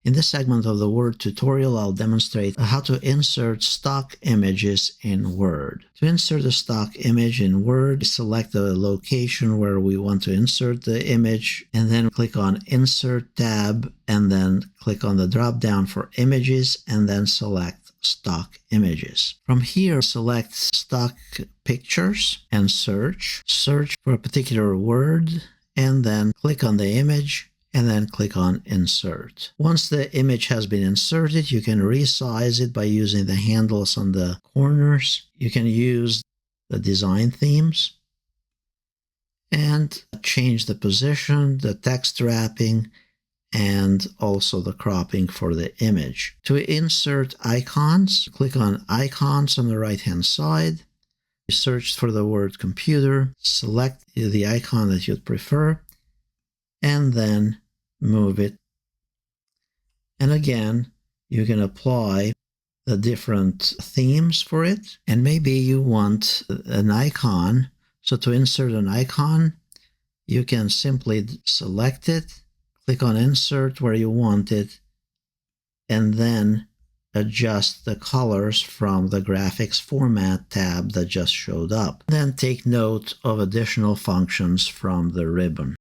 In this segment of the Word tutorial, I'll demonstrate how to insert stock images in Word. To insert a stock image in Word, select the location where we want to insert the image, and then click on Insert tab, and then click on the drop-down for Images, and then select Stock Images. From here, select Stock Pictures and search. Search for a particular word, and then click on the image, and then click on Insert. Once the image has been inserted, you can resize it by using the handles on the corners. You can use the design themes and change the position, the text wrapping, and also the cropping for the image. To insert icons, click on Icons on the right-hand side. Search for the word computer, select the icon that you'd prefer, and then move it. And again, you can apply the different themes for it. And maybe you want an icon. So to insert an icon, you can simply select it, click on Insert where you want it, and then adjust the colors from the Graphics Format tab that just showed up. Then take note of additional functions from the ribbon.